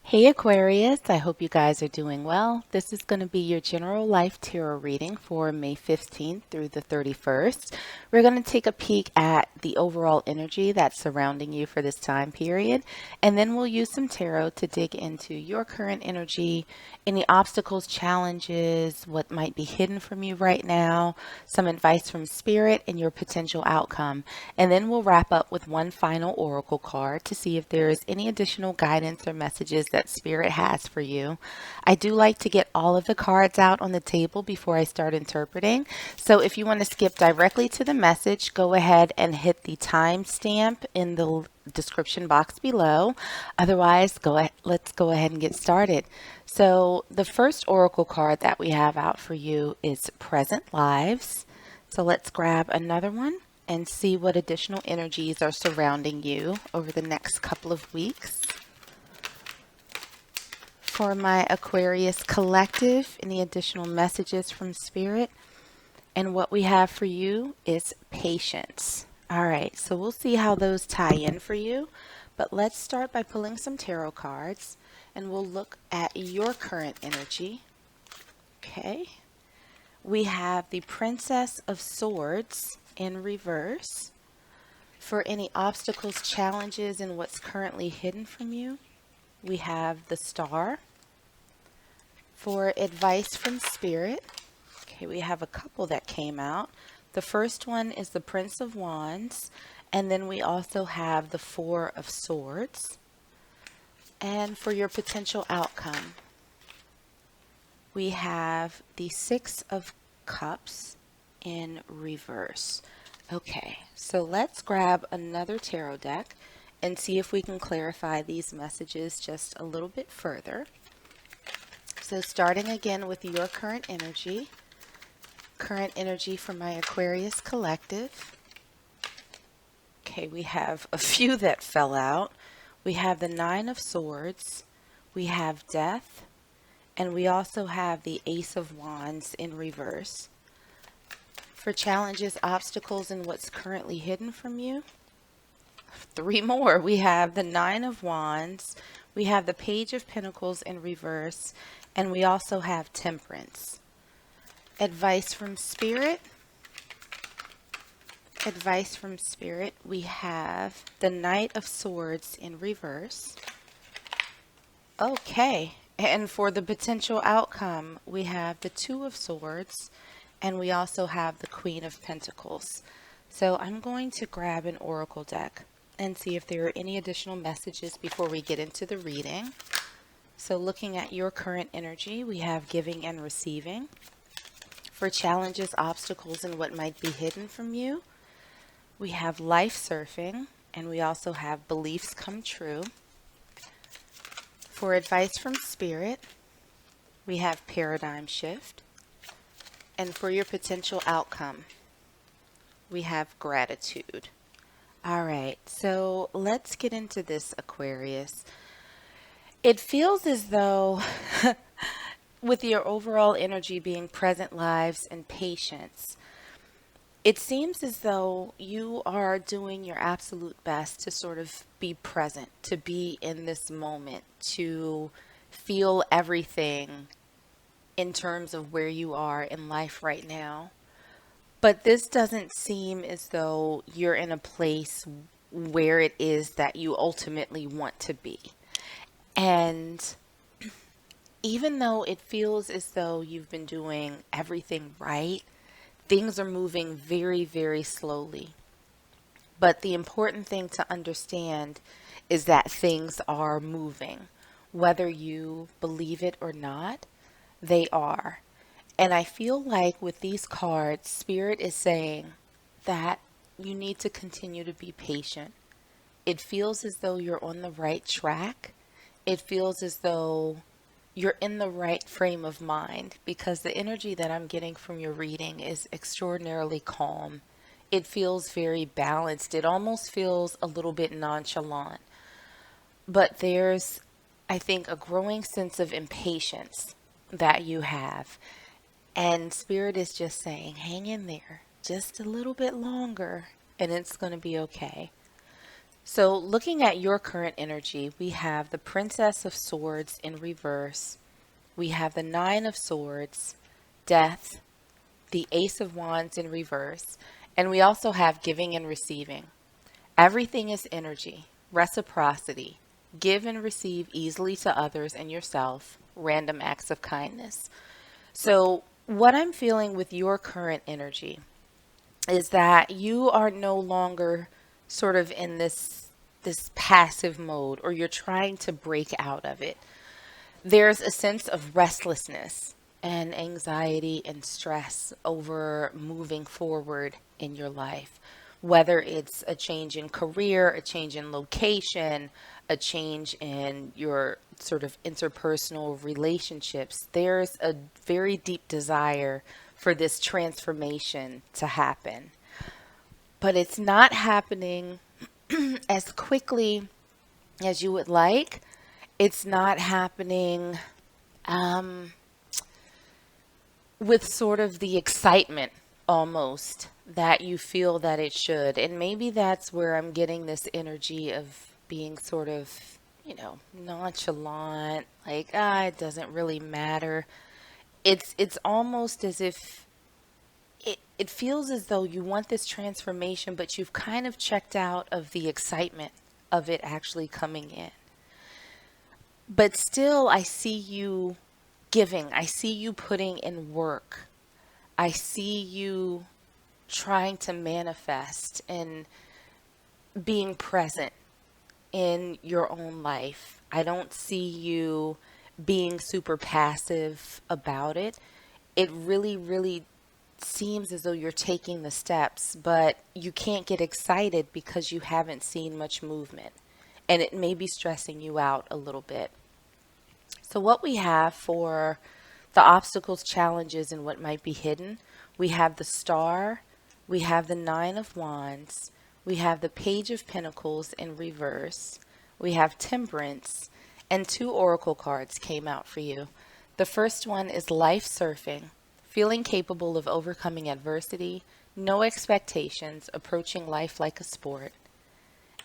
Hey Aquarius, I hope you guys are doing well. This is going to be your general life tarot reading for May 15th through the 31st. We're going to take a peek at the overall energy that's surrounding you for this time period, and then we'll use some tarot to dig into your current energy, any obstacles, challenges, what might be hidden from you right now, some advice from spirit, and your potential outcome. And then we'll wrap up with one final oracle card to see if there is any additional guidance or messages that Spirit has for you. I do like to get all of the cards out on the table before I start interpreting. So if you want to skip directly to the message, go ahead and hit the timestamp in the description box below. Otherwise, let's go ahead and get started. So the first oracle card that we have out for you is Present Lives. So let's grab another one and see what additional energies are surrounding you over the next couple of weeks. For my Aquarius collective, any additional messages from Spirit? And what we have for you is patience. All right, so we'll see how those tie in for you. But let's start by pulling some tarot cards and we'll look at your current energy. Okay. We have the Princess of Swords in reverse. For any obstacles, challenges, and what's currently hidden from you, we have the Star. For advice from Spirit, okay, we have a couple that came out. The first one is the Prince of Wands, and then we also have the Four of Swords. And for your potential outcome, we have the Six of Cups in reverse. Okay, so let's grab another tarot deck and see if we can clarify these messages just a little bit further. So starting again with your current energy for my Aquarius collective. Okay, we have a few that fell out. We have the Nine of Swords, we have Death, and we also have the Ace of Wands in reverse. For challenges, obstacles, and what's currently hidden from you, three more. We have the Nine of Wands, we have the Page of Pentacles in reverse, and we also have Temperance. Advice from Spirit. Advice from Spirit, we have the Knight of Swords in reverse. Okay, and for the potential outcome, we have the Two of Swords, and we also have the Queen of Pentacles. So I'm going to grab an oracle deck and see if there are any additional messages before we get into the reading. So looking at your current energy, we have giving and receiving. For challenges, obstacles, and what might be hidden from you, we have life surfing, and we also have beliefs come true. For advice from Spirit, we have paradigm shift. And for your potential outcome, we have gratitude. All right, so let's get into this, Aquarius. It feels as though with your overall energy being present lives and patience, it seems as though you are doing your absolute best to sort of be present, to be in this moment, to feel everything in terms of where you are in life right now. But this doesn't seem as though you're in a place where it is that you ultimately want to be. And even though it feels as though you've been doing everything right, things are moving very, very slowly. But the important thing to understand is that things are moving. Whether you believe it or not, they are. And I feel like with these cards, Spirit is saying that you need to continue to be patient. It feels as though you're on the right track. It feels as though you're in the right frame of mind, because the energy that I'm getting from your reading is extraordinarily calm. It feels very balanced. It almost feels a little bit nonchalant. But there's, I think, a growing sense of impatience that you have. And Spirit is just saying, hang in there just a little bit longer and it's going to be okay. So, looking at your current energy, we have the Princess of Swords in reverse. We have the Nine of Swords, Death, the Ace of Wands in reverse, and we also have giving and receiving. Everything is energy, reciprocity, give and receive easily to others and yourself, random acts of kindness. So, what I'm feeling with your current energy is that you are no longer sort of in this passive mode, or you're trying to break out of it. There's a sense of restlessness and anxiety and stress over moving forward in your life, whether it's a change in career, a change in location, a change in your sort of interpersonal relationships. There's a very deep desire for this transformation to happen, but it's not happening as quickly as you would like. It's not happening um, with sort of the excitement almost that you feel that it should. And maybe that's where I'm getting this energy of being sort of, nonchalant, like, it doesn't really matter. It's almost as if it feels as though you want this transformation, but you've kind of checked out of the excitement of it actually coming in. But still, I see you giving. I see you putting in work. I see you trying to manifest and being present in your own life. I don't see you being super passive about it. It really, really seems as though you're taking the steps, but you can't get excited because you haven't seen much movement. And it may be stressing you out a little bit. So, what we have for the obstacles, challenges, and what might be hidden, we have the Star, we have the Nine of Wands, we have the Page of Pentacles in reverse, we have Temperance, and two oracle cards came out for you. The first one is Life Surfing, feeling capable of overcoming adversity, no expectations, approaching life like a sport.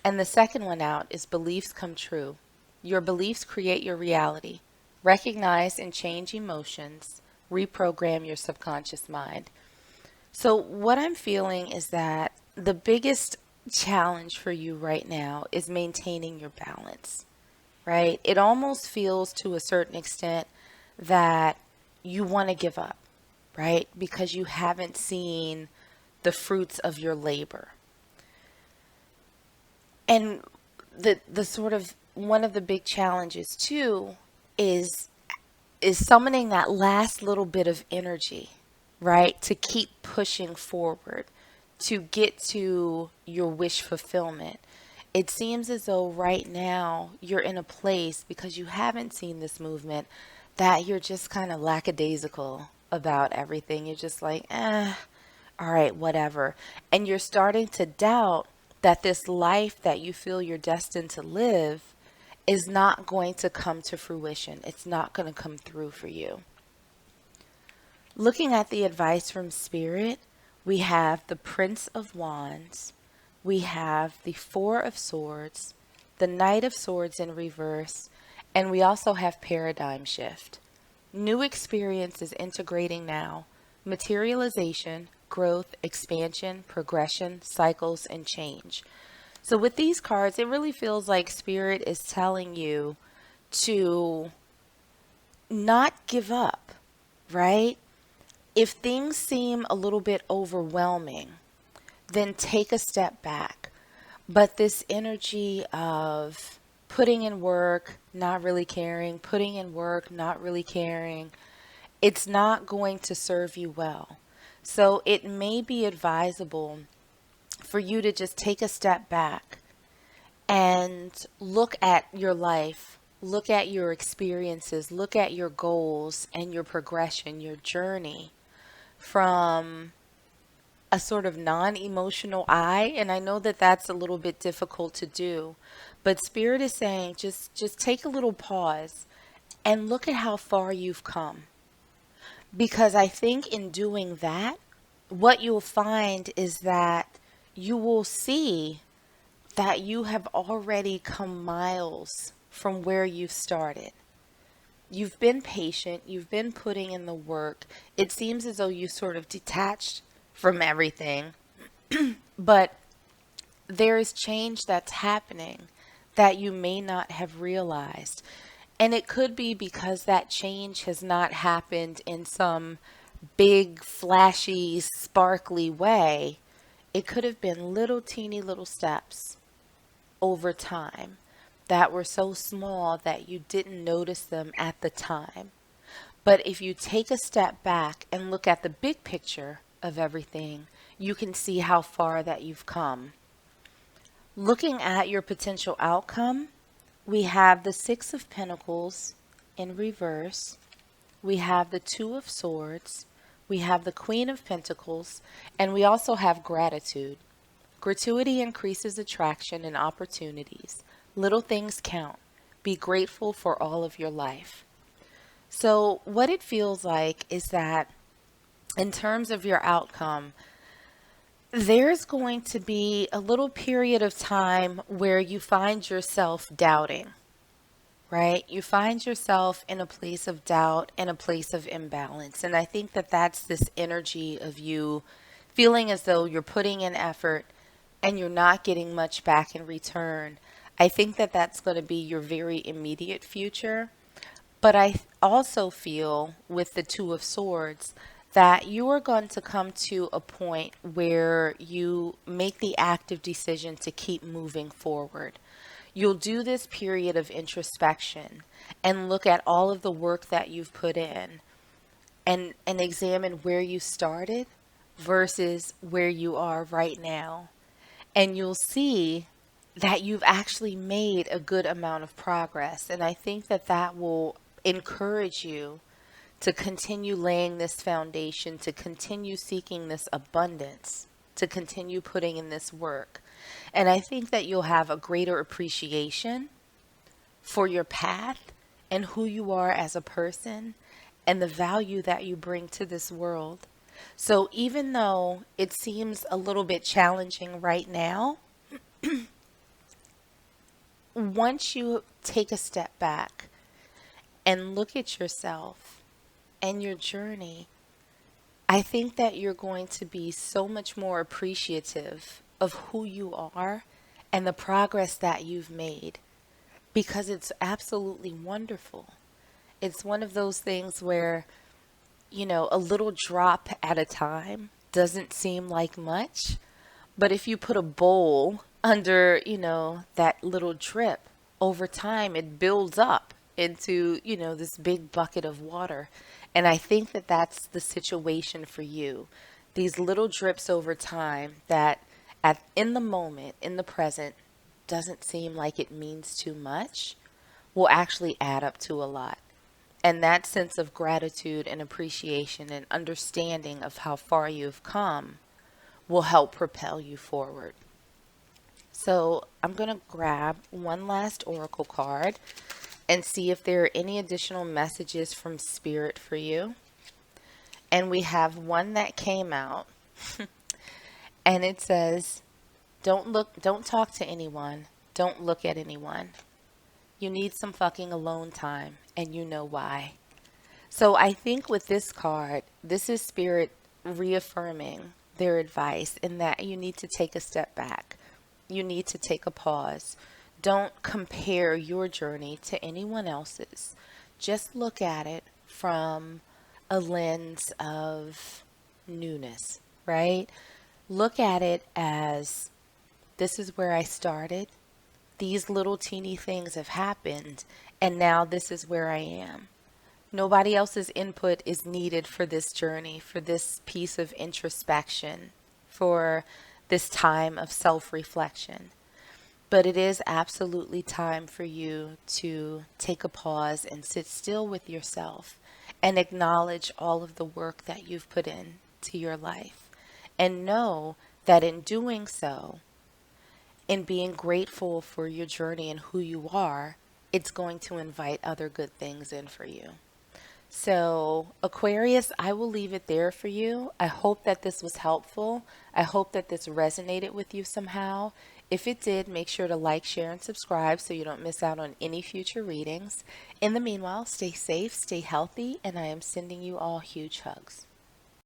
And the second one out is Beliefs Come True. Your beliefs create your reality. Recognize and change emotions. Reprogram your subconscious mind. So, what I'm feeling is that the biggest challenge for you right now is maintaining your balance, right? It almost feels to a certain extent that you want to give up, right? Because you haven't seen the fruits of your labor. And the sort of one of the big challenges too is summoning that last little bit of energy, right? To keep pushing forward, to get to your wish fulfillment. It seems as though right now you're in a place, because you haven't seen this movement, that you're just kind of lackadaisical about everything. You're just like, all right, whatever. And you're starting to doubt that this life that you feel you're destined to live is not going to come to fruition. It's not going to come through for you. Looking at the advice from Spirit, we have the Prince of Wands, we have the Four of Swords, the Knight of Swords in reverse, and we also have Paradigm Shift. New experience is integrating now. Materialization, growth, expansion, progression, cycles, and change. So with these cards, it really feels like Spirit is telling you to not give up, right? If things seem a little bit overwhelming, then take a step back. But this energy of putting in work, not really caring, putting in work, not really caring, it's not going to serve you well. So it may be advisable for you to just take a step back and look at your life, look at your experiences, look at your goals and your progression, your journey from a sort of non-emotional eye. And I know that that's a little bit difficult to do, but Spirit is saying just take a little pause and look at how far you've come. Because I think in doing that, what you'll find is that you will see that you have already come miles from where you started. You've been patient, you've been putting in the work. It seems as though you sort of detached from everything, but there is change that's happening that you may not have realized. And it could be because that change has not happened in some big, flashy, sparkly way. It could have been little teeny little steps over time that were so small that you didn't notice them at the time. But if you take a step back and look at the big picture of everything, you can see how far that you've come. Looking at your potential outcome, we have the Six of Pentacles in reverse. We have the Two of Swords. We have the Queen of Pentacles. And we also have gratitude. Gratuity increases attraction and opportunities. Little things count. Be grateful for all of your life. So what it feels like is that in terms of your outcome, there's going to be a little period of time where you find yourself doubting, right? You find yourself in a place of doubt and a place of imbalance. And I think that that's this energy of you feeling as though you're putting in effort and you're not getting much back in return. I think that that's going to be your very immediate future. But I also feel with the Two of Swords that you are going to come to a point where you make the active decision to keep moving forward. You'll do this period of introspection and look at all of the work that you've put in and examine where you started versus where you are right now. And you'll see that you've actually made a good amount of progress. And I think that that will encourage you to continue laying this foundation, to continue seeking this abundance, to continue putting in this work. And I think that you'll have a greater appreciation for your path and who you are as a person and the value that you bring to this world. So even though it seems a little bit challenging right now, once you take a step back and look at yourself and your journey, I think that you're going to be so much more appreciative of who you are and the progress that you've made, because it's absolutely wonderful. It's one of those things where, a little drop at a time doesn't seem like much, but if you put a bowl under, that little drip, over time it builds up into, this big bucket of water. And I think that that's the situation for you. These little drips over time that in the moment, in the present, doesn't seem like it means too much, will actually add up to a lot. And that sense of gratitude and appreciation and understanding of how far you've come will help propel you forward. So I'm going to grab one last oracle card and see if there are any additional messages from Spirit for you. And we have one that came out and it says, don't talk to anyone. Don't look at anyone. You need some fucking alone time, and you know why. So I think with this card, this is Spirit reaffirming their advice in that you need to take a step back. You need to take a pause. Don't compare your journey to anyone else's. Just look at it from a lens of newness, right? Look at it as, this is where I started. These little teeny things have happened, and now this is where I am. Nobody else's input is needed for this journey, for this piece of introspection, for this time of self-reflection. But it is absolutely time for you to take a pause and sit still with yourself and acknowledge all of the work that you've put in to your life. And know that in doing so, in being grateful for your journey and who you are, it's going to invite other good things in for you. So, Aquarius, I will leave it there for you. I hope that this was helpful. I hope that this resonated with you somehow. If it did, make sure to like, share, and subscribe so you don't miss out on any future readings. In the meanwhile, stay safe, stay healthy, and I am sending you all huge hugs.